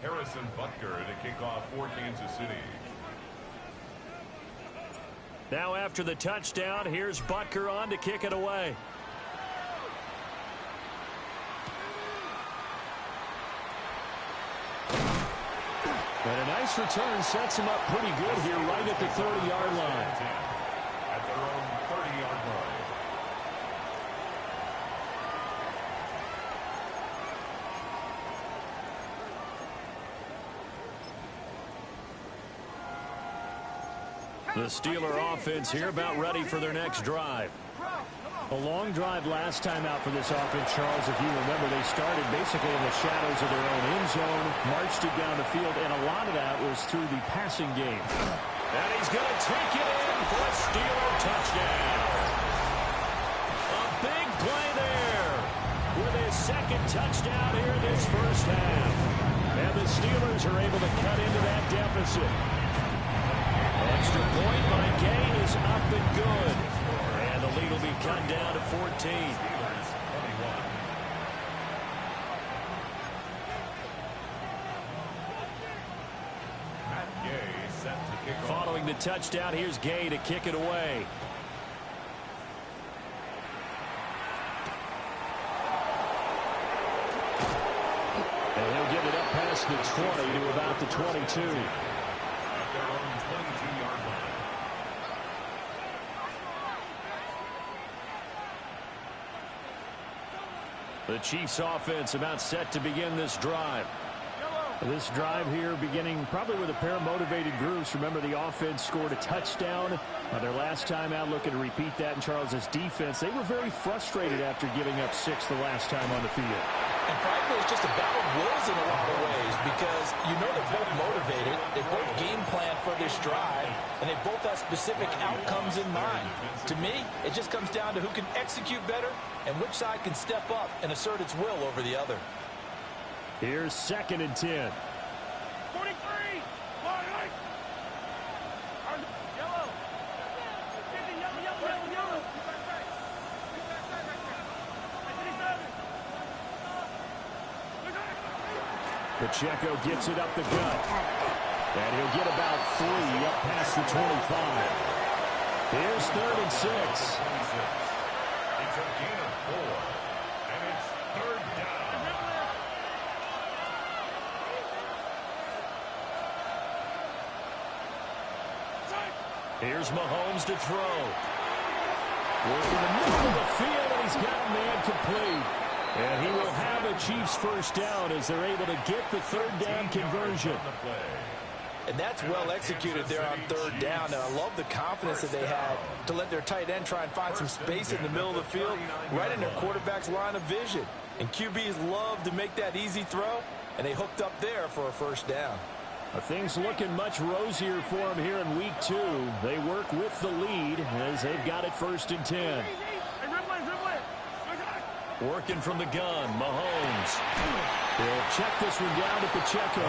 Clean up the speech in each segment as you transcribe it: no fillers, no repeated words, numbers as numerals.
To kick off for Kansas City. Now after the touchdown, here's Butker on to kick it away. And a nice return sets him up pretty good here right at the 30-yard line. At their own 30-yard line. The Steeler offense here about ready for their next drive. A long drive last time out for this offense, Charles. If you remember, they started basically in the shadows of their own end zone, marched it down the field, and a lot of that was through the passing game. And he's going to take it in for a Steeler touchdown. A big play there with his second touchdown here in this first half. And the Steelers are able to cut into that deficit. Extra point by Gay is up and good. And the lead will be cut down to 14. Following the touchdown, here's Gay to kick it away. And he'll get it up past the 20 to about the 22. The Chiefs offense about set to begin this drive. This drive here beginning probably with a pair of motivated groups. Remember, the offense scored a touchdown their last time out, looking to repeat that in Charles's defense. They were very frustrated after giving up 6 the last time on the field. And frankly, it's just a battle of wills in a lot of ways because you know they're both motivated. They both game plan for this drive, and they both have specific outcomes in mind. To me, it just comes down to who can execute better and which side can step up and assert its will over the other. Here's 2nd and 10. 43. Yellow. Yellow. Pacheco gets it up the gut. And he'll get about 3 up past the 25. Here's 3rd and 6. It's a gain of 4. And it's 3rd down. Here's Mahomes to throw. Working the middle of the field, and he's got a man complete. And he will have a Chiefs first down as they're able to get the 3rd down conversion. And that's well executed there on 3rd down. And I love the confidence that they had to let their tight end try and find some space in the middle of the field, right in their quarterback's line of vision. And QBs love to make that easy throw, and they hooked up there for a first down. Things looking much rosier for them here in week 2. They work with the lead as they've got it 1st and 10. Working from the gun, Mahomes. They'll check this one down to Pacheco.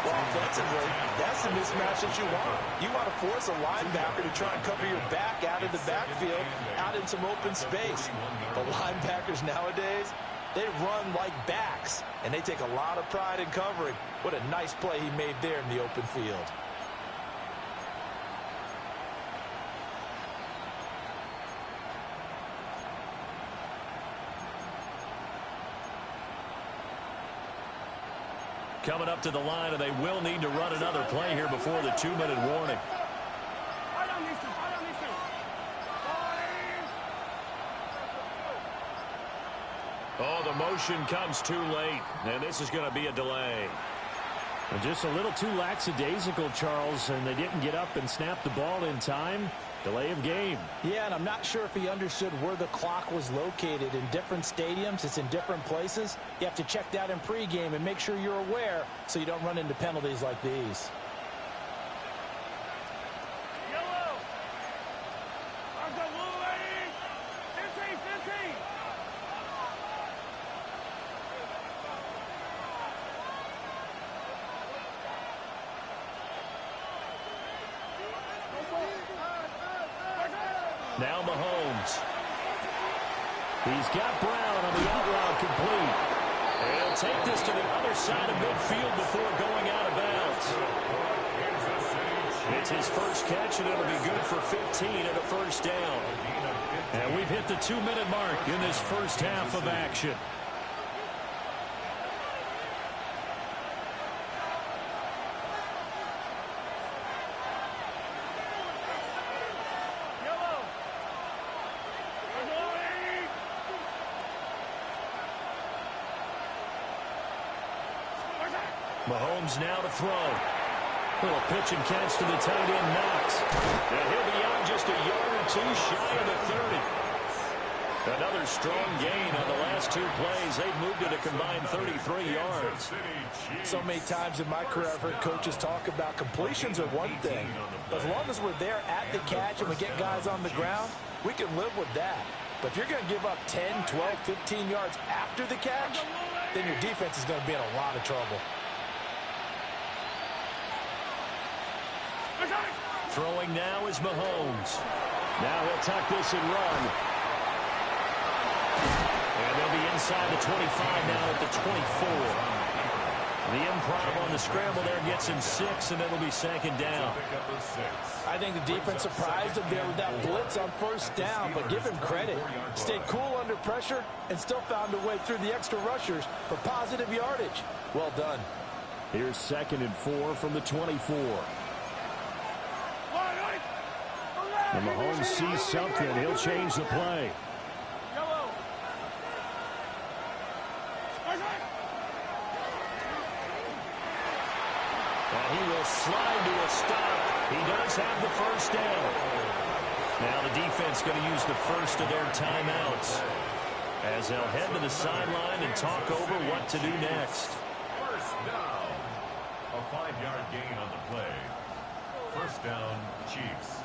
Well, offensively, that's the mismatch that you want. You want to force a linebacker to try and cover your back out of the backfield, out in some open space. The linebackers nowadays, they run like backs, and they take a lot of pride in covering. What a nice play he made there in the open field. Coming up to the line, and they will need to run another play here before the 2-minute warning. Oh, the motion comes too late, and this is going to be a delay. And just a little too lackadaisical, Charles, and they didn't get up and snap the ball in time. Delay of game. Yeah, and I'm not sure if he understood where the clock was located. In different stadiums, it's in different places. You have to check that in pregame and make sure you're aware so you don't run into penalties like these. Now Mahomes. He's got Brown on the out route complete. He'll take this to the other side of midfield before going out of bounds. It's his first catch, and it'll be good for 15 and a first down. And we've hit the 2-minute mark in this first half of action. Mahomes now to throw. Little pitch and catch to the tight end, Knox. And he'll be out just a yard or two shy of the 30. Another strong gain on the last two plays. They've moved it a combined 33 yards. So many times in my career I've heard coaches talk about completions are one thing. But as long as we're there at the catch and we get guys on the ground, we can live with that. But if you're going to give up 10, 12, 15 yards after the catch, then your defense is going to be in a lot of trouble. Throwing now is Mahomes. Now he'll tuck this and run. And they'll be inside the 25 now at the 24. The improv on the scramble there gets him 6, and it'll be second down. I think the defense surprised him there with that blitz on first down, but give him credit. Stayed cool under pressure and still found a way through the extra rushers for positive yardage. Well done. Here's 2nd and 4 from the 24. And Mahomes sees something. He'll change the play. And he will slide to a stop. He does have the first down. Now the defense going to use the first of their timeouts as they'll head to the sideline and talk over what to do next. First down. A 5-yard gain on the play. First down, Chiefs.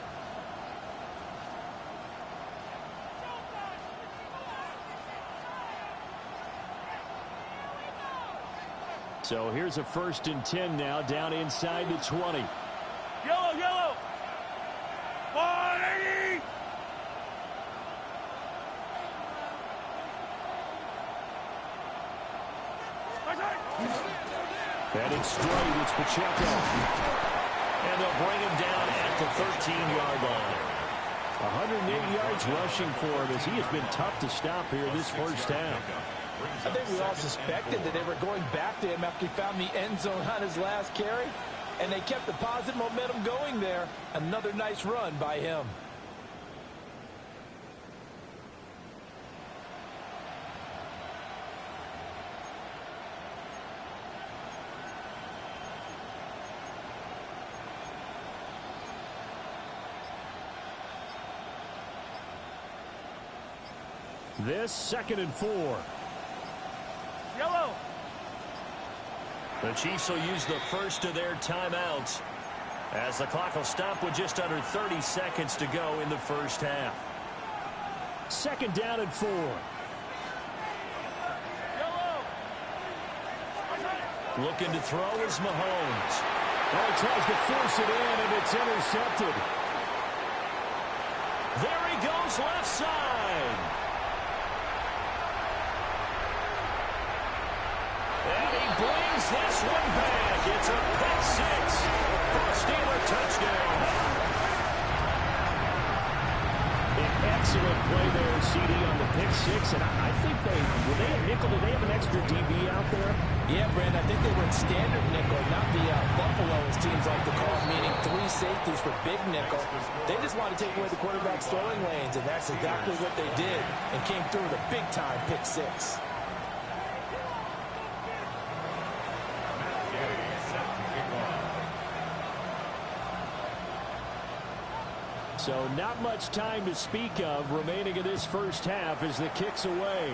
So here's a 1st and 10 now down inside the 20. Yellow, yellow. 180. And it's straight. It's Pacheco. And they'll bring him down at the 13-yard line. 180 yards rushing for him as he has been tough to stop here this first half. I think we all suspected that they were going back to him after he found the end zone on his last carry, and they kept the positive momentum going there. Another nice run by him. This 2nd and 4. Yellow. The Chiefs will use the first of their timeouts as the clock will stop with just under 30 seconds to go in the first half. 2nd down and 4. Yellow. Looking to throw is Mahomes. Well, he tries to force it in, and it's intercepted. There he goes left side. And he brings this one back. It's a pick 6 for a Steeler touchdown. An excellent play there, CD, on the pick 6. And I think were they a nickel? Did they have an extra DB out there? Yeah, Brandon, I think they were in standard nickel, not the Buffalo, as teams like to call it, meaning 3 safeties for big nickel. They just want to take away the quarterback's throwing lanes, and that's exactly what they did, and came through with a big-time pick 6. So not much time to speak of remaining in this first half as the kick's away.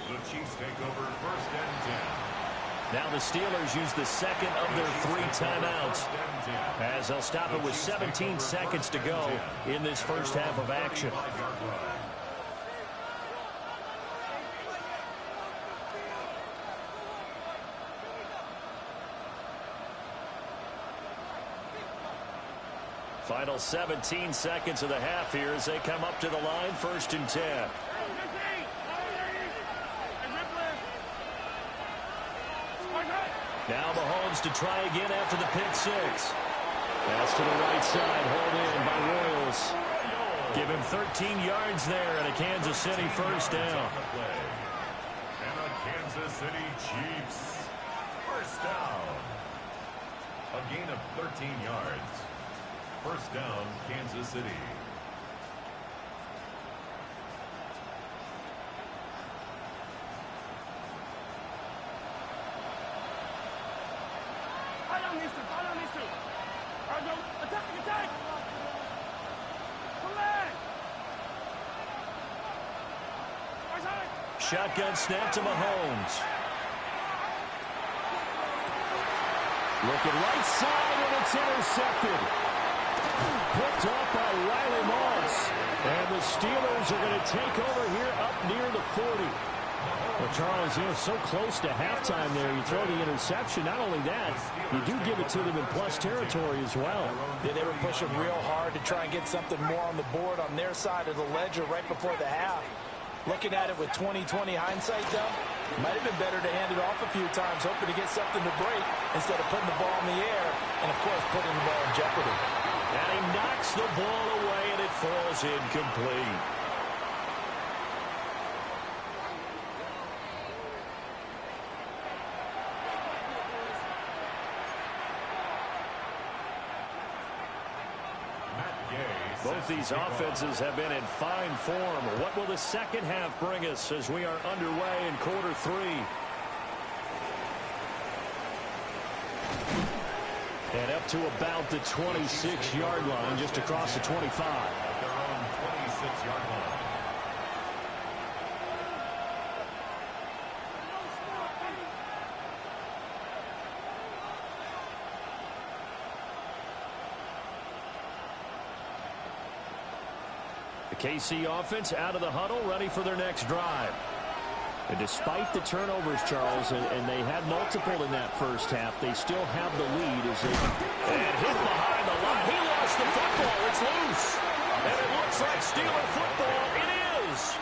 The Chiefs take over 1st and 10. Now the Steelers use the second of their 3 timeouts as they'll stop it with 17 seconds to go in this first half of action. Final 17 seconds of the half here as they come up to the line, 1st and 10. Now Mahomes to try again after the pick six. Pass to the right side, hauled in by Royals. Give him 13 yards there and a Kansas City first down. And a Kansas City Chiefs first down. A gain of 13 yards. First down, Kansas City. Shotgun snap to Mahomes. Looking right side, and it's intercepted. Picked off by Riley Moss. And the Steelers are going to take over here up near the 40. Well, Charles, so close to halftime there. You throw the interception. Not only that, you do give it to them in plus territory as well. Yeah, they were pushing real hard to try and get something more on the board on their side of the ledger right before the half. Looking at it with 20/20 hindsight, though, might have been better to hand it off a few times, hoping to get something to break instead of putting the ball in the air and, of course, putting the ball in jeopardy. And he knocks the ball away, and it falls incomplete. Both these offenses have been in fine form. What will the second half bring us as we are underway in quarter three? And up to about the 26-yard line, just across the 25. At their own 26-yard line. KC offense out of the huddle, ready for their next drive. And despite the turnovers, Charles, and they had multiple in that first half, they still have the lead as they... And hit behind the line. He lost the football. It's loose. And it looks like Steeler football. It is.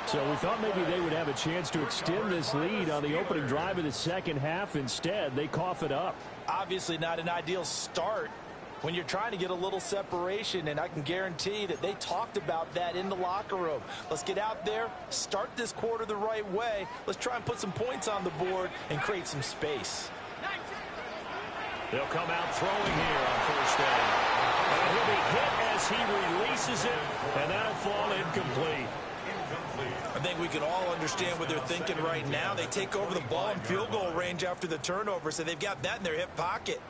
So we thought maybe they would have a chance to extend this lead on the opening drive of the second half. Instead, they cough it up. Obviously not an ideal start when you're trying to get a little separation, and I can guarantee that they talked about that in the locker room. Let's get out there, start this quarter the right way. Let's try and put some points on the board and create some space. They'll come out throwing here on first down. And he'll be hit as he releases it, and that'll fall incomplete. I think we can all understand what they're thinking right now. They take over the ball in field goal range after the turnover, so they've got that in their hip pocket.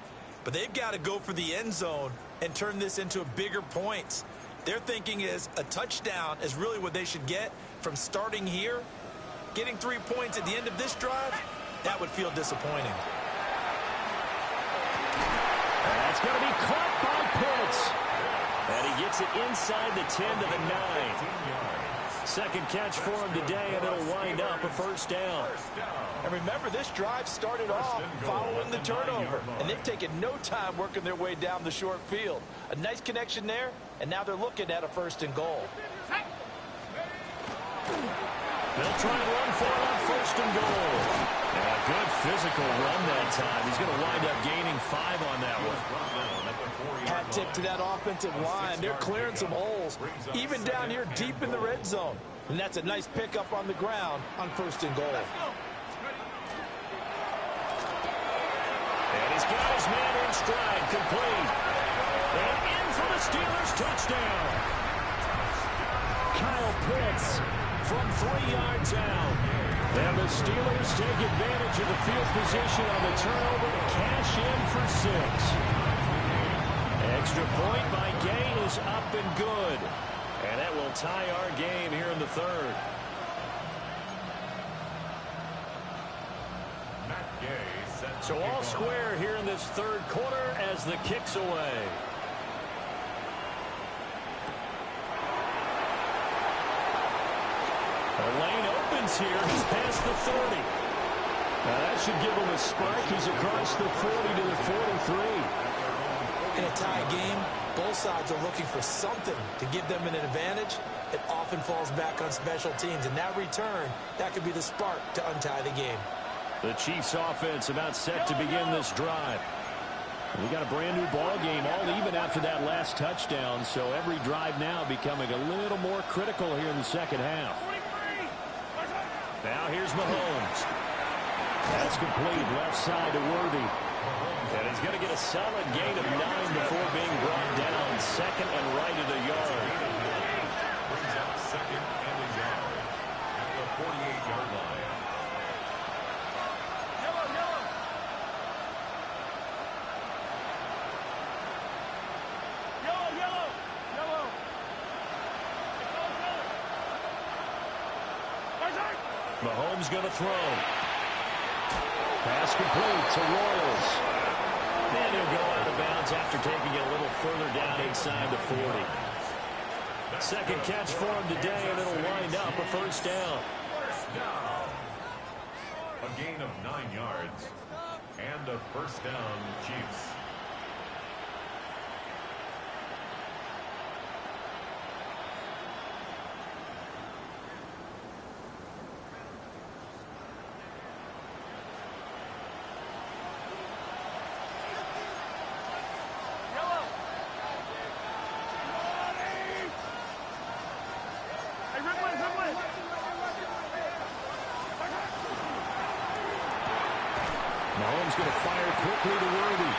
But they've got to go for the end zone and turn this into a bigger points. Their thinking is a touchdown is really what they should get from starting here. Getting 3 points at the end of this drive, that would feel disappointing. That's going to be caught by Pitts. And he gets it inside the 10 to the 9. Second catch for him today, and it'll wind up a first down. And remember, this drive started off following the turnover, and they've taken no time working their way down the short field. A nice connection there, and now they're looking at a first and goal. They'll try and run for it on first and goal. And a good physical run that time. He's going to wind up gaining 5 on that one. Hat tip to that offensive line. They're clearing some holes, even down here deep in the red zone. And that's a nice pickup on the ground on first and goal. And he's got his man in stride, complete. And in for the Steelers touchdown. Kyle Pitts from 3 yards out. And the Steelers take advantage of the field position on the turnover to cash in for 6. Extra point by Gay is up and good. And that will tie our game here in the third. So all square here in this third quarter as the kick's away. The lane opens here. He's past the 30. Now that should give him a spark. He's across the 40 to the 43. In a tie game, both sides are looking for something to give them an advantage. It often falls back on special teams. In that return, that could be the spark to untie the game. The Chiefs offense about set to begin this drive. We got a brand new ball game, all even after that last touchdown, so every drive now becoming a little more critical here in the second half. Now here's Mahomes. That's complete, left side to Worthy. And he's going to get a solid gain of 9 before being brought down. Second and right at a yard. Brings up second and a yard at the 48-yard line. Yellow, yellow. Yellow, yellow. Yellow. Mahomes going to throw. Pass complete to Royals. And he'll go out of bounds after taking it a little further down inside the 40. Second catch for him today, and it'll wind up a first down. First down. A gain of 9 yards and a first down, Chiefs. Mahomes going to fire quickly to Worthy.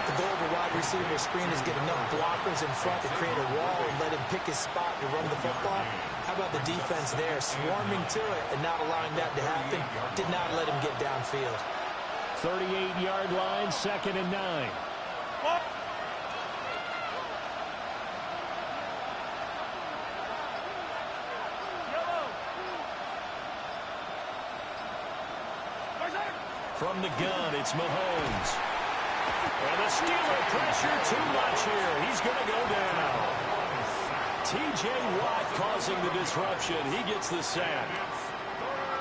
The goal of a wide receiver screen is get enough blockers in front to create a wall and let him pick his spot to run the football. How about the defense there, swarming to it and not allowing that to happen? Did not let him get downfield. 38-yard line, second and 9. From the gun, it's Mahomes. And the Steeler pressure too much here. He's going to go down. T.J. Watt causing the disruption. He gets the sack.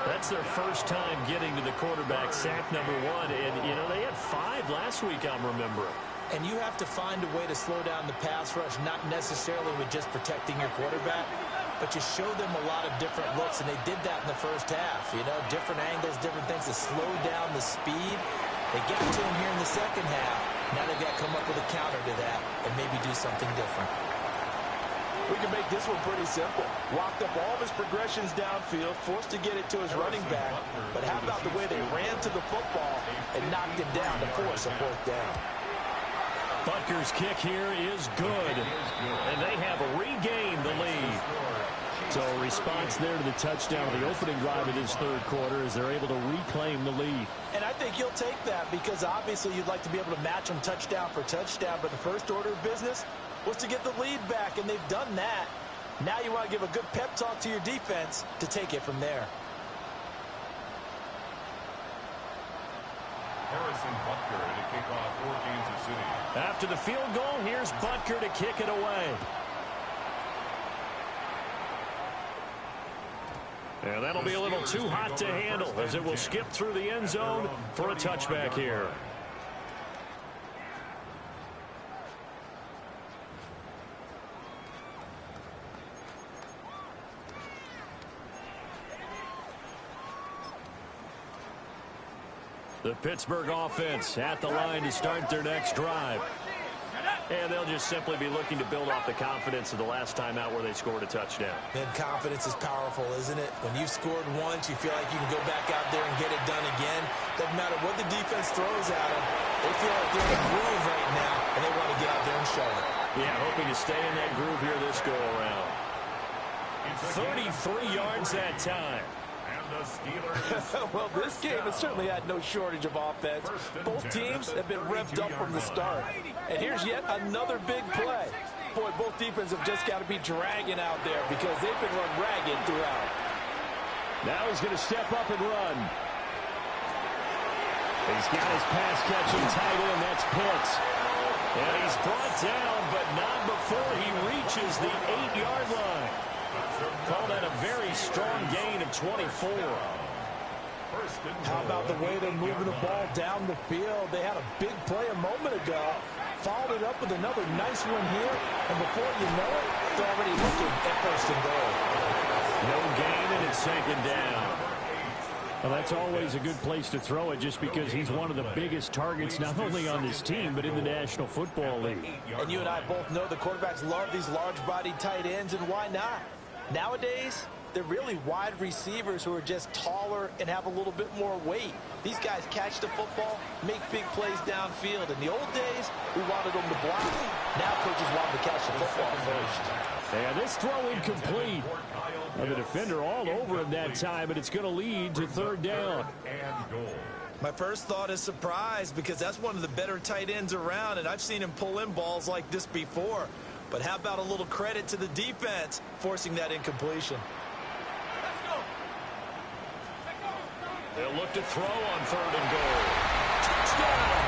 That's their first time getting to the quarterback, sack number 1. And, you know, they had 5 last week, I'm remembering. And you have to find a way to slow down the pass rush, not necessarily with just protecting your quarterback, but you show them a lot of different looks, and they did that in the first half. You know, different angles, different things to slow down the speed. They get to him here in the second half. Now they've got to come up with a counter to that and maybe do something different. We can make this one pretty simple. Walked up all of his progressions downfield, forced to get it to his running back. But how about the way they ran to the football and knocked him down to force a fourth down? Butker's kick here is good. And they have regained the lead. So a response there to the touchdown of the opening drive of this third quarter as they're able to reclaim the lead. And I think you'll take that because obviously you'd like to be able to match them touchdown for touchdown, but the first order of business was to get the lead back, and they've done that. Now you want to give a good pep talk to your defense to take it from there. Harrison Butker to kick off for Kansas City. After the field goal, here's Butker to kick it away. And that'll be a little too hot to handle as it will skip through the end zone for a touchback here. The Pittsburgh offense at the line to start their next drive. And they'll just simply be looking to build off the confidence of the last time out where they scored a touchdown. Man, confidence is powerful, isn't it? When you've scored once, you feel like you can go back out there and get it done again. Doesn't matter what the defense throws at them. They feel like they're in a groove right now, and they want to get out there and show it. Yeah, hoping to stay in that groove here this go-around. 33 yards that time. Well, this game has certainly had no shortage of offense. Both teams have been revved up from the start. And here's yet another big play. Boy, both defenses have just got to be dragging out there because they've been run ragged throughout. Now he's going to step up and run. He's got his pass-catching tight end. That's Pitts. And he's brought down, but not before he reaches the 8-yard line. Call that a very strong gain of 24. How about the way they're moving the ball down the field? They had a big play a moment ago. Followed it up with another nice one here. And before you know it, they're already looking at first and goal. No gain, and it's second down. Well, that's always a good place to throw it just because he's one of the biggest targets not only on this team but in the National Football League. And you and I both know the quarterbacks love these large-bodied tight ends, and why not? Nowadays, they're really wide receivers who are just taller and have a little bit more weight. These guys catch the football, make big plays downfield. In the old days, we wanted them to block. Now coaches want them to catch the football first. And this throw incomplete. The defender all over him that time, but it's going to lead to third down. My first thought is surprise because that's one of the better tight ends around, and I've seen him pull in balls like this before. But how about a little credit to the defense forcing that incompletion? They'll look to throw on third and goal. Touchdown!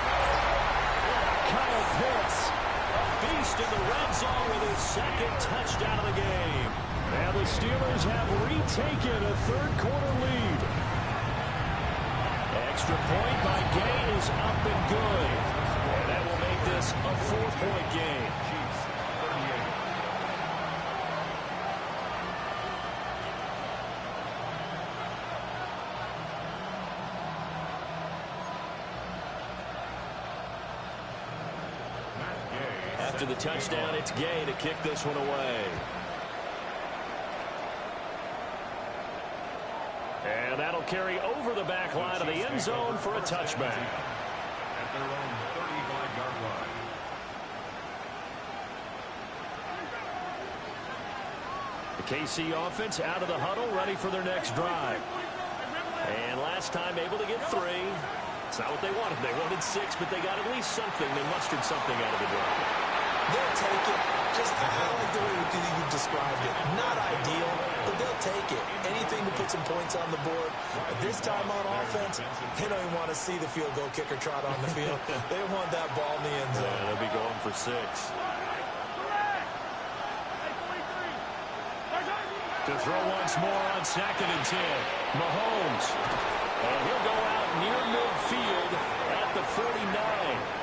Kyle Pitts, A beast in the red zone with his second touchdown of the game. and the Steelers have retaken a third-quarter lead. Extra point by Gay is up and good. And that will make this a 4-point game. After the touchdown, it's Gay to kick this one away. And that'll carry over the back line of the end zone for a touchback. At their own 35-yard line. The KC offense out of the huddle, ready for their next drive. And last time able to get 3. It's not what they wanted. They wanted 6, but they got at least something. They mustered something out of the drive. They'll take it. Just I like the way you described it. Not ideal, but they'll take it. Anything to put some points on the board. But this time on offense, they don't even want to see the field goal kicker trot on the field. They want that ball in the end zone. Yeah, they'll be going for 6. To throw once more on 2nd and 10. Mahomes. And he'll go out near midfield at the 49.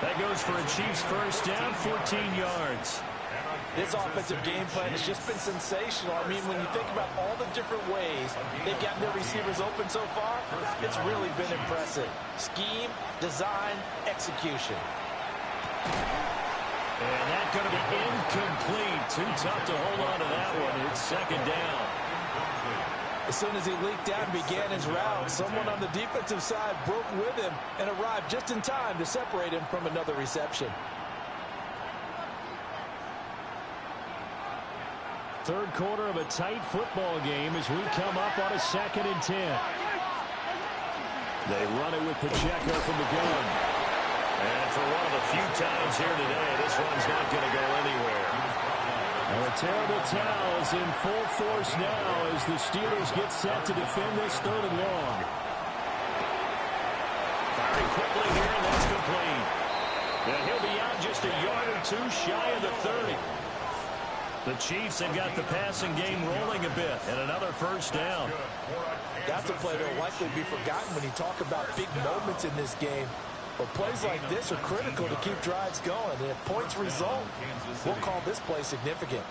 That goes for a Chiefs first down, 14 yards. This offensive game plan has just been sensational. I mean, when you think about all the different ways they've gotten their receivers open so far, it's really been impressive. Scheme, design, execution. And that's going to be incomplete. Too tough to hold on to that one. It's 2nd down. As soon as he leaked out and began his route, someone on the defensive side broke with him and arrived just in time to separate him from another reception. Third quarter of a tight football game as we come up on a 2nd and 10. They run it with Pacheco from the gun. And for one of the few times here today, this one's not going to go anywhere. And a terrible towel is in full force now as the Steelers get set to defend this 3rd and long. Firing quickly here, and that's complete. And he'll be out just a yard or 2 shy of the 30. The Chiefs have got the passing game rolling a bit, and another first down. That's a play that will likely be forgotten when you talk about big moments in this game. But plays like this are critical to keep drives going. And if points result, we'll call this play significant.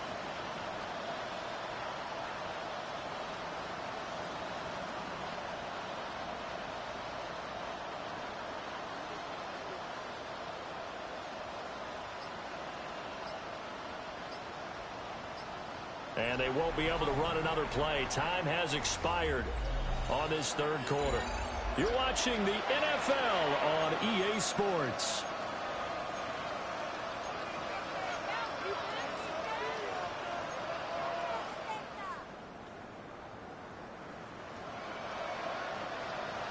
And they won't be able to run another play. Time has expired on this 3rd quarter. You're watching the NFL on EA Sports.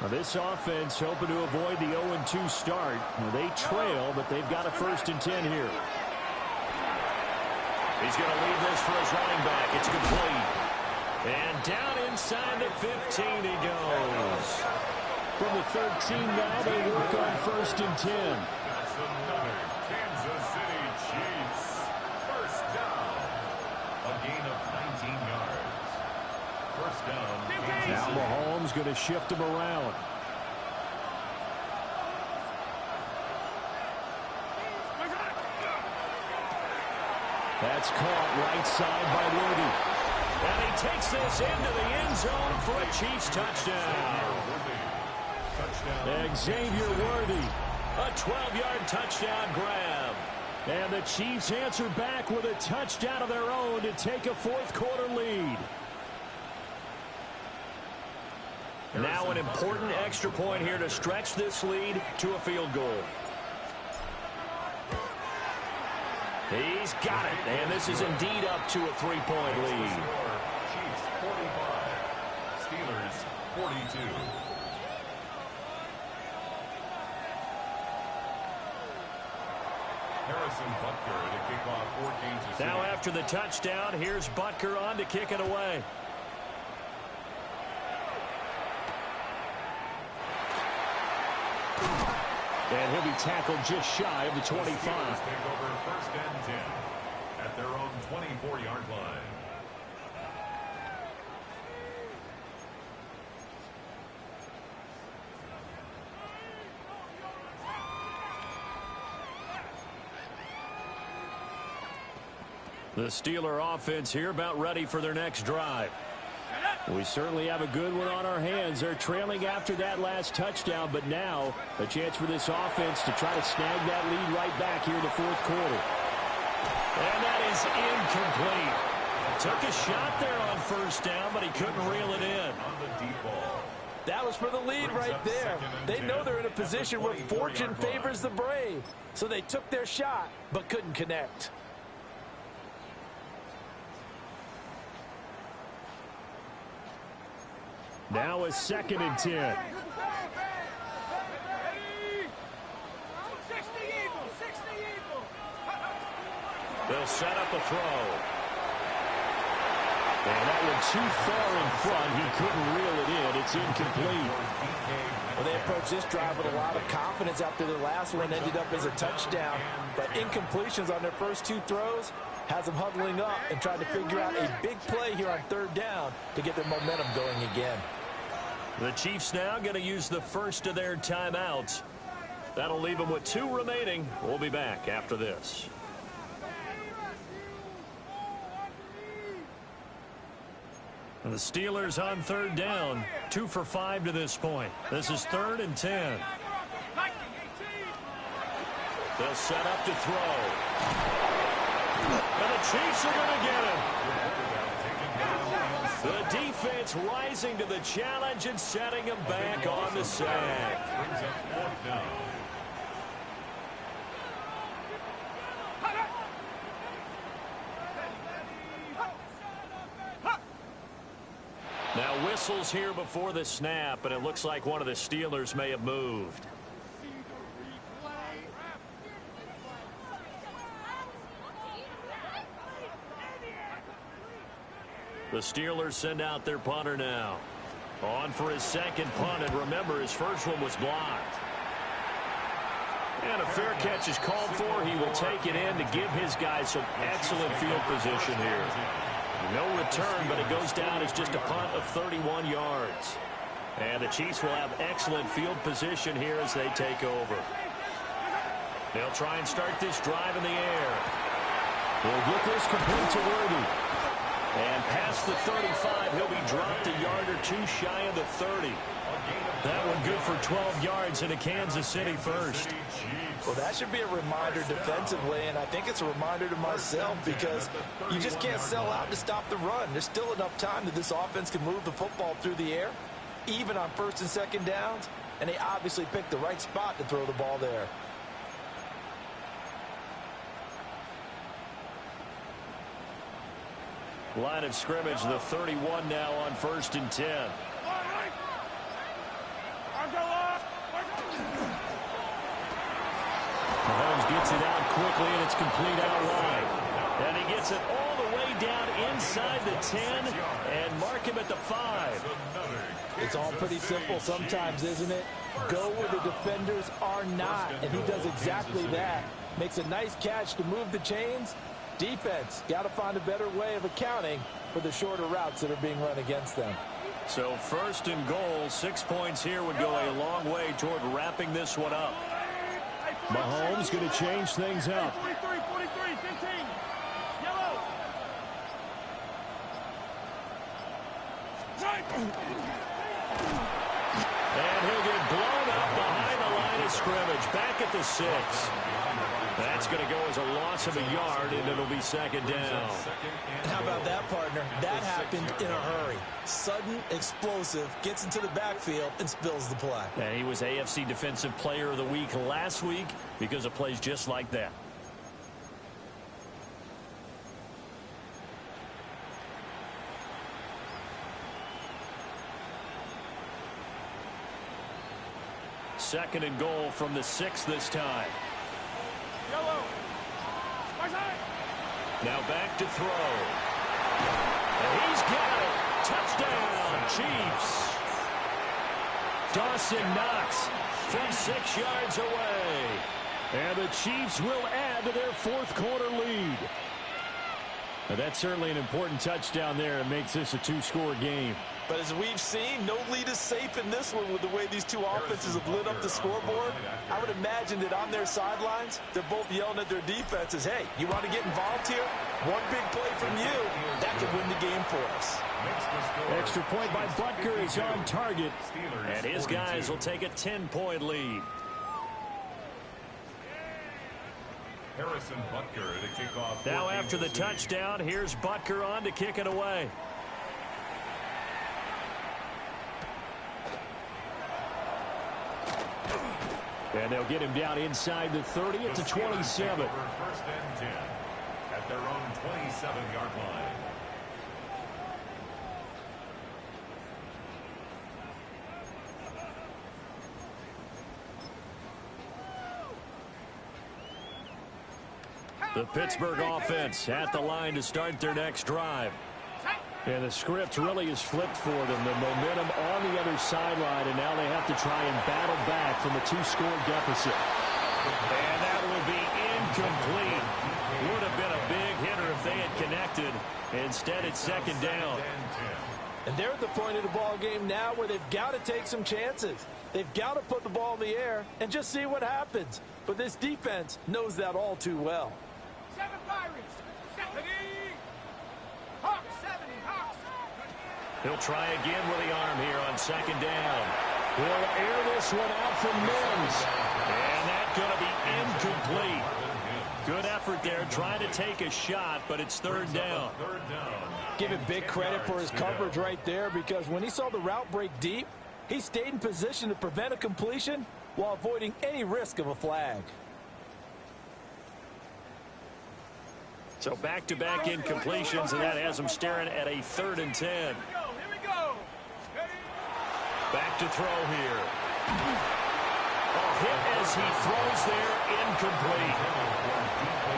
Now this offense hoping to avoid the 0-2 start. They trail, but they've got a 1st and 10 here. He's going to leave this for his running back. It's complete. And down inside the 15 he goes. From the 13 now, they work on 1st and 10. That's another Kansas City Chiefs. First down. A gain of 19 yards. First down. Now Mahomes going to shift him around. That's caught right side by Worthy. And he takes this into the end zone for a Chiefs touchdown. Xavier Worthy. A 12-yard touchdown grab. And the Chiefs answer back with a touchdown of their own to take a fourth-quarter lead. Now an important extra point here to stretch this lead to a field goal. He's got it, and this is indeed up to a three-point lead. Chiefs 45, Steelers 42. Harrison Butker to kick off for Kansas City. Now after the touchdown, here's Butker on to kick it away. And he'll be tackled just shy of the 25. Take over first and 10 at their own 24-yard line. The Steeler offense here about ready for their next drive. We certainly have a good one on our hands. They're trailing after that last touchdown, but now a chance for this offense to try to snag that lead right back here in the fourth quarter. And that is incomplete. Took a shot there on first down, but he couldn't reel it in. On the deep ball. That was for the lead right there. They know they're in a position where fortune favors the brave. So they took their shot, but couldn't connect. Now a 2nd and 10. They'll set up a throw. And that one too far in front. He couldn't reel it in. It's incomplete. Well, they approached this drive with a lot of confidence after their last one ended up as a touchdown. But incompletions on their first two throws has them huddling up and trying to figure out a big play here on third down to get their momentum going again. The Chiefs now going to use the first of their timeouts. That'll leave them with 2 remaining. We'll be back after this. The Steelers on third down. 2 for 5 to this point. This is 3rd and 10. They'll set up to throw. And the Chiefs are going to get him. The defense rising to the challenge and setting him back on the sack. Now whistles here before the snap, and it looks like one of the Steelers may have moved. The Steelers send out their punter now. On for his second punt, and remember, his first one was blocked. And a fair catch is called for. He will take it in to give his guys some excellent field position here. No return, but it goes down as just a punt of 31 yards. And the Chiefs will have excellent field position here as they take over. They'll try and start this drive in the air. They'll get this complete to Worthy. And past the 35, he'll be dropped a yard or 2 shy of the 30. That one good for 12 yards into Kansas City first. Well, that should be a reminder defensively, and I think it's a reminder to myself because you just can't sell out to stop the run. There's still enough time that this offense can move the football through the air, even on first and second downs, and they obviously picked the right spot to throw the ball there. Line of scrimmage, the 31 now on 1st and 10. Mahomes gets it out quickly, and it's complete out wide. And he gets it all the way down inside the 10 and mark him at the 5. It's all pretty simple sometimes, isn't it? Go where the defenders are not, and he does exactly that. Makes a nice catch to move the chains. Defense, got to find a better way of accounting for the shorter routes that are being run against them. So 1st and goal, 6 points here would go a long way toward wrapping this one up. Mahomes going to change things up. 43, 15. Yellow. And he'll get blown up behind the line of scrimmage. Back at the 6. That's going to go as a loss of a yard, and it'll be second down. How about that, partner? That happened in a hurry. Sudden, explosive, gets into the backfield, and spills the play. And he was AFC Defensive Player of the Week last week because of plays just like that. Second and goal from the 6 this time. Yellow. Now back to throw. And he's got it. Touchdown, Chiefs. Dawson Knox from 6 yards away. And the Chiefs will add to their fourth quarter lead. Now that's certainly an important touchdown there. It makes this a 2-score game. But as we've seen, no lead is safe in this one with the way these two offenses have lit up the scoreboard. I would imagine that on their sidelines, they're both yelling at their defenses, hey, you want to get involved here? One big play from you, that could win the game for us. Extra point by Butker is on target. And his guys will take a 10-point lead. Harrison Butker to kick off. Now after the touchdown, here's Butker on to kick it away. And they'll get him down inside the 30 at the 27. First and 10 at their own 27-yard line. The Pittsburgh offense at the line to start their next drive. And the script really is flipped for them. The momentum on the other sideline, and now they have to try and battle back from a 2-score deficit. And that will be incomplete. Would have been a big hitter if they had connected. Instead, it's second down. And they're at the point of the ball game now where they've got to take some chances. They've got to put the ball in the air and just see what happens. But this defense knows that all too well. 7 Pirates. 70. Hawks, 70. Hawks. He'll try again with the arm here on second down. He'll air this one out from Mims. And that's going to be incomplete. Good effort there trying to take a shot, but it's third down. Give him big credit for his coverage right there, because when he saw the route break deep, he stayed in position to prevent a completion while avoiding any risk of a flag. So back-to-back incompletions, and that has him staring at a 3rd and 10. Here we go. Back to throw here. A hit as he throws there, incomplete.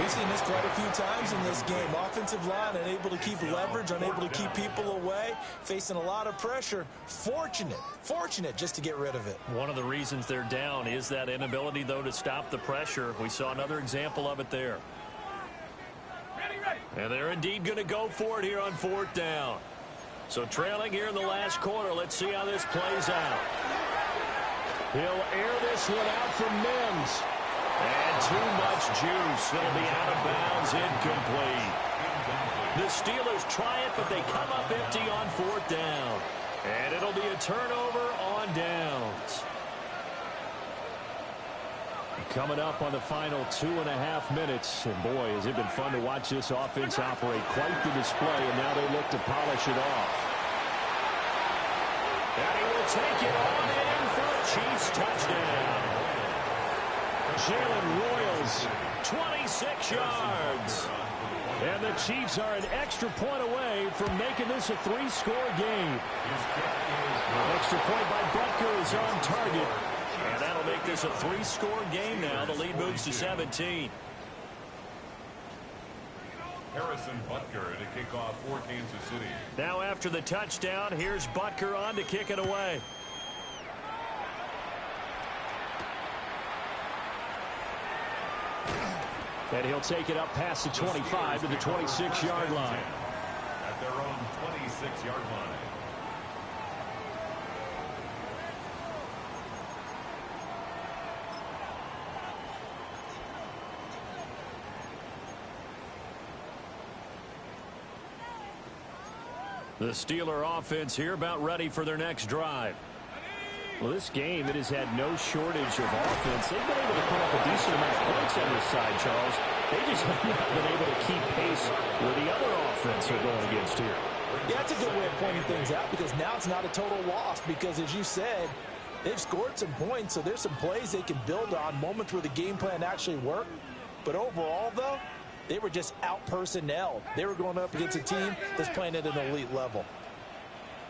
We've seen this quite a few times in this game. Offensive line unable to keep leverage, unable to keep people away, facing a lot of pressure. Fortunate just to get rid of it. One of the reasons they're down is that inability, though, to stop the pressure. We saw another example of it there. And they're indeed going to go for it here on 4th down. So trailing here in the last quarter. Let's see how this plays out. He'll air this one out from Mims. And too much juice. It'll be out of bounds, incomplete. The Steelers try it, but they come up empty on 4th down. And it'll be a turnover on downs. Coming up on the final 2.5 minutes. And boy, has it been fun to watch this offense operate. Quite the display, and now they look to polish it off. And he will take it on in for a Chiefs touchdown. Jalen Royals, 26 yards. And the Chiefs are an extra point away from making this a 3-score game. An extra point by Butker is on target. And that'll make this a 3-score game now. The lead moves to 17. Harrison Butker to kick off for Kansas City. Now after the touchdown, here's Butker on to kick it away. And he'll take it up past the 25 to the 26-yard line. At their own 26-yard line. The Steeler offense here about ready for their next drive. Well, this game, it has had no shortage of offense. They've been able to put up a decent amount of points on this side, Charles. They just have not been able to keep pace with the other offense they're going against here. Yeah, that's a good way of pointing things out because now it's not a total loss because, as you said, they've scored some points, so there's some plays they can build on, moments where the game plan actually worked. But overall, though, they were just out-personnelled. They were going up against a team that's playing at an elite level.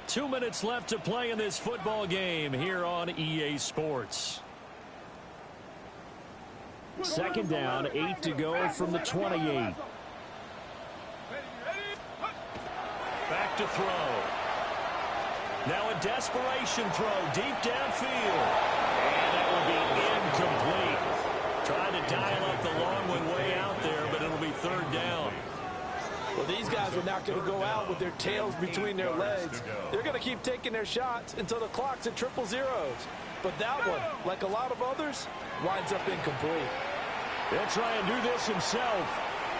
2 minutes left to play in this football game here on EA Sports. Second down, 8 to go from the 28. Back to throw. Now a desperation throw deep downfield. And that will be incomplete. Trying to dial up the long one way out there, but it'll be third down. Well, these guys are not going to go out with their tails between their legs. They're going to keep taking their shots until the clock's at triple zeros. But that one, like a lot of others, winds up incomplete. He'll try and do this himself.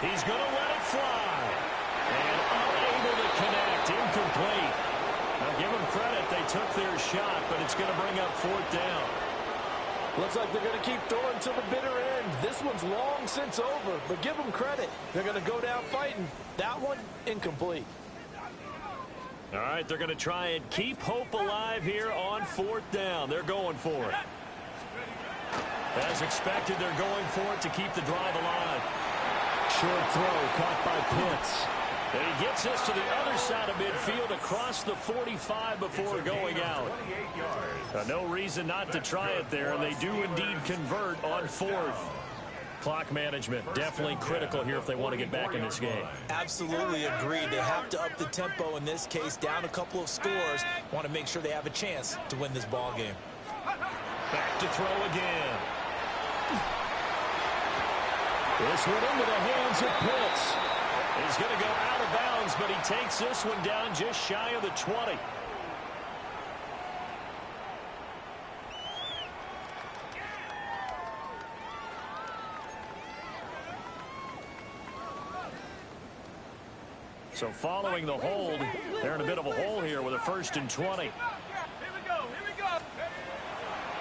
He's going to let it fly. And unable to connect. Incomplete. Now give them credit. They took their shot, but it's going to bring up fourth down. Looks like they're going to keep throwing to the bitter end. This one's long since over, but give them credit. They're going to go down fighting. That one, incomplete. All right, they're going to try and keep hope alive here on fourth down. They're going for it. As expected, they're going for it to keep the drive alive. Short throw caught by Pitts. And he gets us to the other side of midfield across the 45 before going out. No reason not to try it there, and they do indeed convert on fourth. Clock management definitely critical here if they want to get back in this game. Absolutely agreed. They have to up the tempo in this case, down a couple of scores. Want to make sure they have a chance to win this ball game. Back to throw again. This one into the hands of Pitts. He's going to go out of bounds, but he takes this one down just shy of the 20. So following the hold, they're in a bit of a hole here with a 1st and 20. Here we go.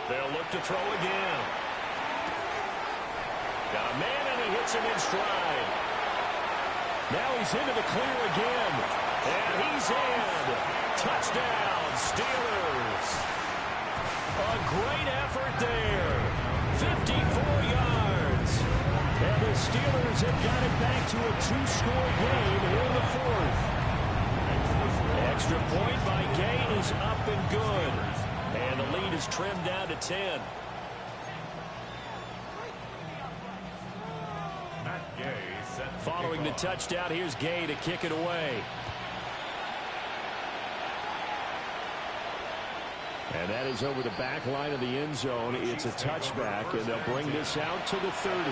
They'll look to throw again. Got a man, and he hits him in stride. Now he's into the clear again. And he's in. Touchdown, Steelers. A great effort there. 54 yards. And the Steelers have got it back to a 2-score game here in the fourth. Extra point by Gay is up and good. And the lead is trimmed down to 10. Following the touchdown, here's Gay to kick it away. And that is over the back line of the end zone. It's a touchback, and they'll bring this out to the 30.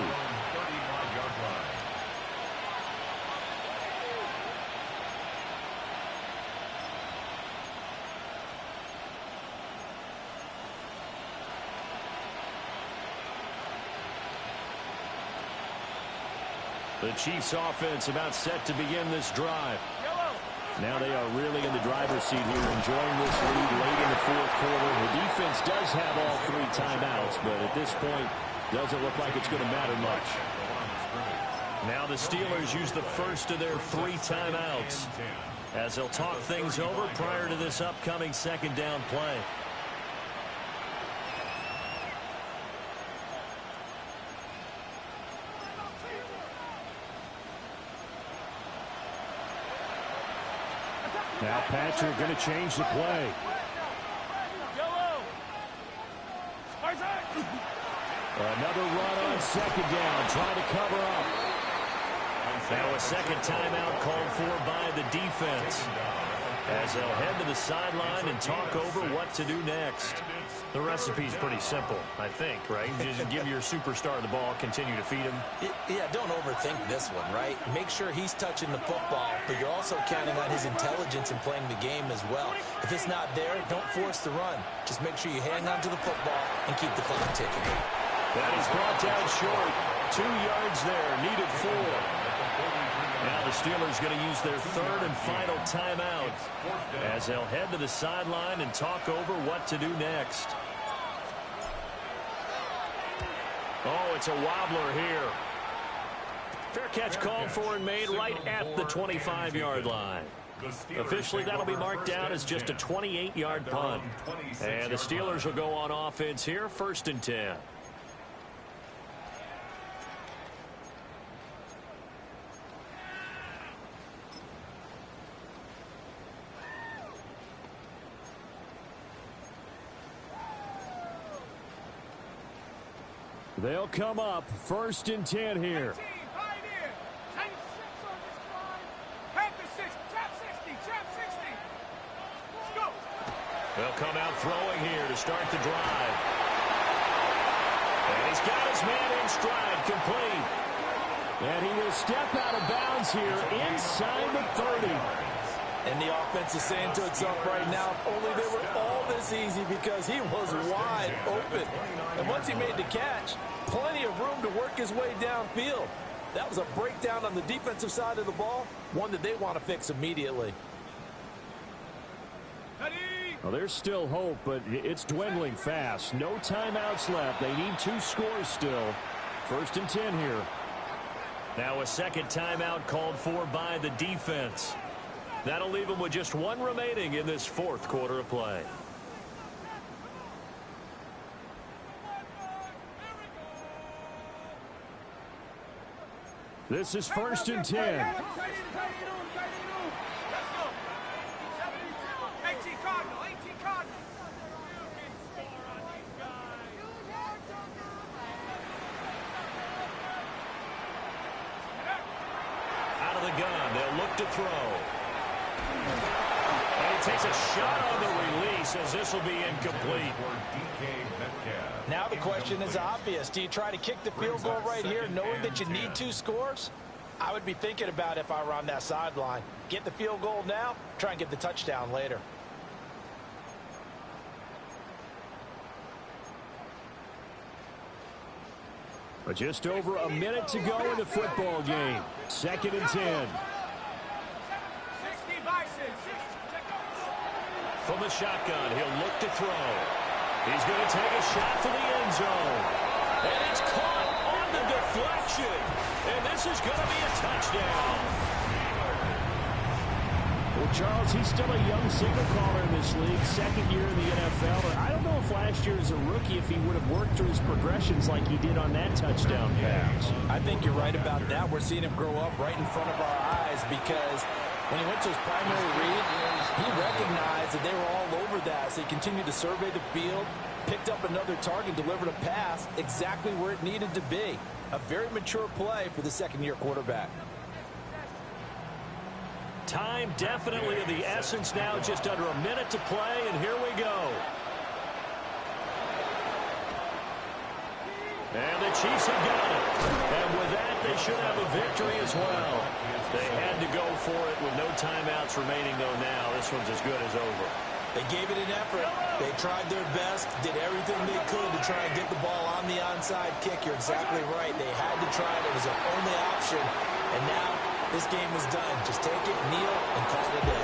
The Chiefs offense about set to begin this drive. Now they are really in the driver's seat here, enjoying this lead late in the fourth quarter. The defense does have all 3 timeouts, but at this point, doesn't look like it's going to matter much. Now the Steelers use the first of their 3 timeouts as they'll talk things over prior to this upcoming 2nd down play. Now Patrick going to change the play. Another run on 2nd down, trying to cover up. Now a 2nd timeout called for by the defense as they'll head to the sideline and talk over what to do next. The recipe's pretty simple, I think, right? Just give your superstar the ball, continue to feed him. Yeah, don't overthink this one, right? Make sure he's touching the football, but you're also counting on his intelligence in playing the game as well. If it's not there, don't force the run. Just make sure you hang on to the football and keep the clock ticking. That is brought down short. 2 yards there, needed 4. Now the the Steelers going to use their third and final timeout as they'll head to the sideline and talk over what to do next. Oh, it's a wobbler here. Fair catch called for and made right at the 25-yard line. Officially, that'll be marked down as just a 28-yard punt. And the Steelers will go on offense here, 1st and 10. They'll come up 1st and 10 here. They'll come out throwing here to start the drive. And he's got his man in stride, complete. And he will step out of bounds here inside the 30. And the offense is saying to itself right now, if only they were all this easy, because he was wide open. And once he made the catch, plenty of room to work his way downfield. That was a breakdown on the defensive side of the ball, one that they want to fix immediately. Well, there's still hope, but it's dwindling fast. No timeouts left. They need 2 scores still. 1st and 10 here. Now a second timeout called for by the defense. That'll leave them with just 1 remaining in this 4th quarter of play. This is 1st and 10. Out of the gun, they'll look to throw. And he takes a shot on the release as this will be incomplete. Now the question is obvious. Do you try to kick the field goal right here knowing that you need 2 scores? I would be thinking about if I were on that sideline. Get the field goal now, try and get the touchdown later. But just over a minute to go in the football game. 2nd and 10. From the shotgun, he'll look to throw. He's going to take a shot for the end zone. And it's caught on the deflection. And this is going to be a touchdown. Well, Charles, he's still a young signal caller in this league, 2nd year in the NFL. And I don't know if last year as a rookie, if he would have worked through his progressions like he did on that touchdown pass. I think you're right about that. We're seeing him grow up right in front of our eyes, because when he went to his primary read, he recognized that they were all over that. So he continued to survey the field, picked up another target, delivered a pass exactly where it needed to be. A very mature play for the 2nd-year quarterback. Time definitely of the essence now, just under a minute to play, and here we go. And the Chiefs have got it. And with that, they should have a victory as well. They had to go for it with no timeouts remaining, though. Now this one's as good as over. They gave it an effort. They tried their best, did everything they could to try and get the ball on the onside kick. You're exactly right. They had to try it. It was their only option. And now this game is done. Just take it, kneel, and call it a day.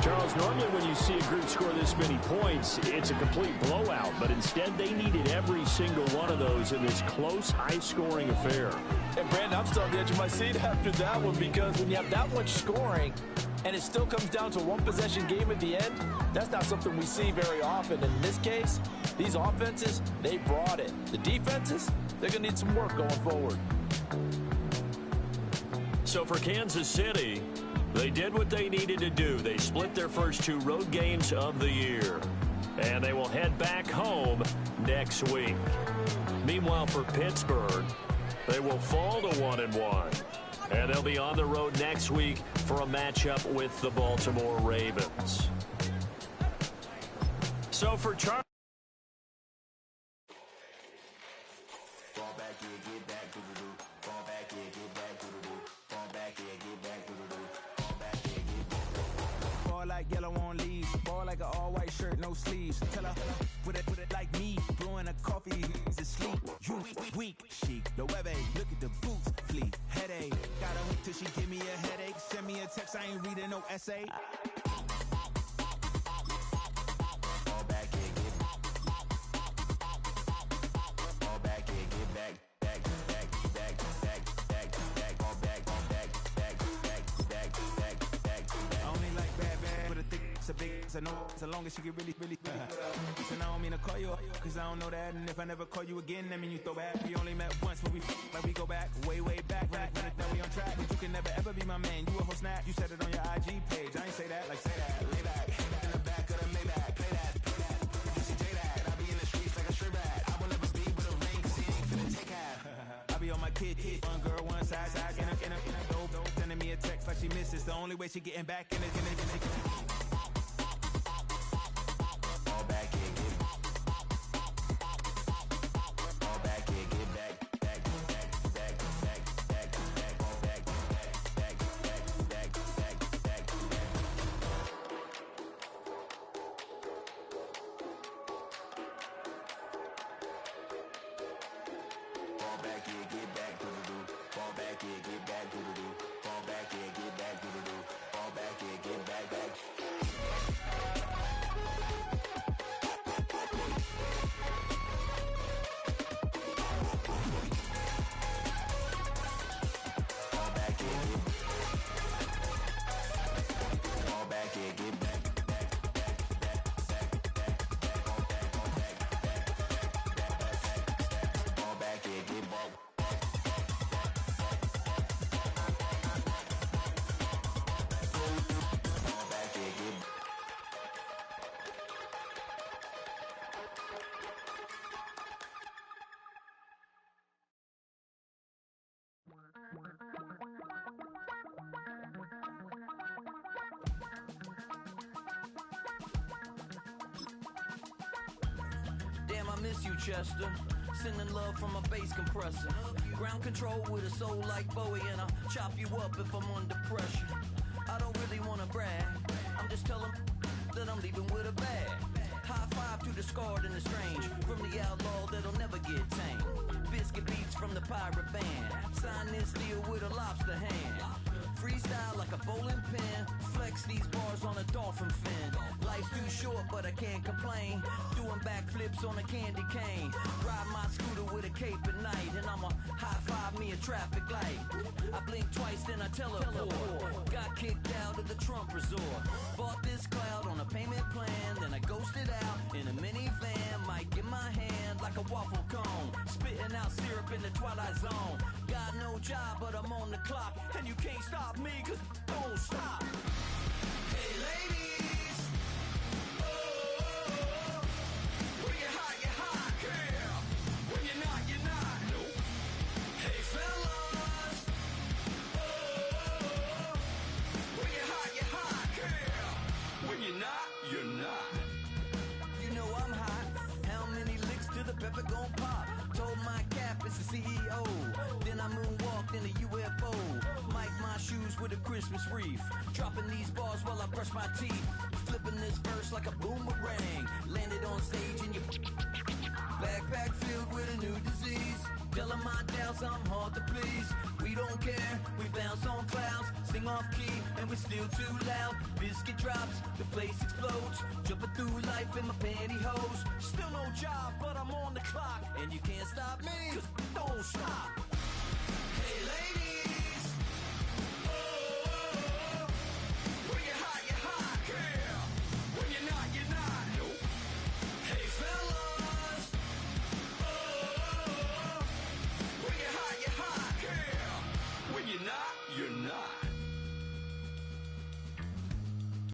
Charles, normally when you see a group score this many points, it's a complete blowout. But instead, they needed every single one of those in this close, high-scoring affair. And, Brandon, I'm still on the edge of my seat after that one, because when you have that much scoring and it still comes down to a one-possession game at the end, that's not something we see very often. And in this case, these offenses, they brought it. The defenses, they're going to need some work going forward. So for Kansas City, they did what they needed to do. They split their first 2 road games of the year. And they will head back home next week. Meanwhile, for Pittsburgh, they will fall to 1-1. And they'll be on the road next week for a matchup with the Baltimore Ravens. So for Charlie. like an all-white shirt, no sleeves. Tell her, put it like me. Blowing a coffee, he's asleep. You weak, chic. The web, look at the boots, fleet. Headache, got a hook till she give me a headache. Send me a text, I ain't reading no essay. Fall back and get fall back and get back. It's a big, so no, so long as she get really So now I don't mean to call you up, cause I don't know that. And if I never call you again, that mean you throw back. We only met once, but we go back, way back. Now we on track, but you can never ever be my man. You a whole snap, you said it on your IG page. I ain't say that, like say that, lay back. In the back of the Maybach, play that. You see J that, I be in the streets like a straight rat. I will never speak with a ring, cause he ain't finna take half. I be on my kid, one girl, one side, in a dope. Sending me a text like she misses. The only way she getting back in it. Damn, I miss you, Chester. Sending love from a bass compressor. Ground control with a soul like Bowie, and I'll chop you up if I'm under pressure. I don't really wanna brag, I'm just telling that I'm leaving with a bag. High five to the scarred and the strange, from the outlaw that'll never get tamed. Biscuit beats from the pirate band, sign this deal with a lobster hand. Freestyle like a bowling pin, flex these bars on a dolphin fin. Life's too short, but I can't complain. Doing backflips on a candy cane. Ride my scooter with a cape at night, and I'ma high five me a traffic light. I blink twice, then I teleport. Got kicked out of the Trump resort. Bought this cloud on a payment plan, then I ghosted out in a minivan. Might get my hand like a waffle cone, spitting out syrup in the twilight zone. Got no job, but I'm on the clock, and you can't stop me, cause don't stop. Hey ladies, oh, when you're hot, yeah. When you're not, nope. Hey fellas, oh, when you're hot, yeah. When you're not, you're not. You know I'm hot, how many licks till the pepper gon' pop? Told my cap it's the CEO, then I moonwalked in a UFO. Mike my shoes with a Christmas wreath, dropping these bars while I brush my teeth. Flipping this verse like a boomerang, landed on stage in your backpack filled with a new disease. Telling my doubts I'm hard to please. We don't care, we bounce on clouds, sing off key, and we're still too loud. Biscuit drops, the place explodes. Jumping through life in my pantyhose. Still no job, but I'm on the clock, and you can't stop me, cause don't stop. Hey ladies, oh, when you're hot, yeah. When you're not, nope. Hey fellas, oh, when you're hot, yeah. When you're not, you're not.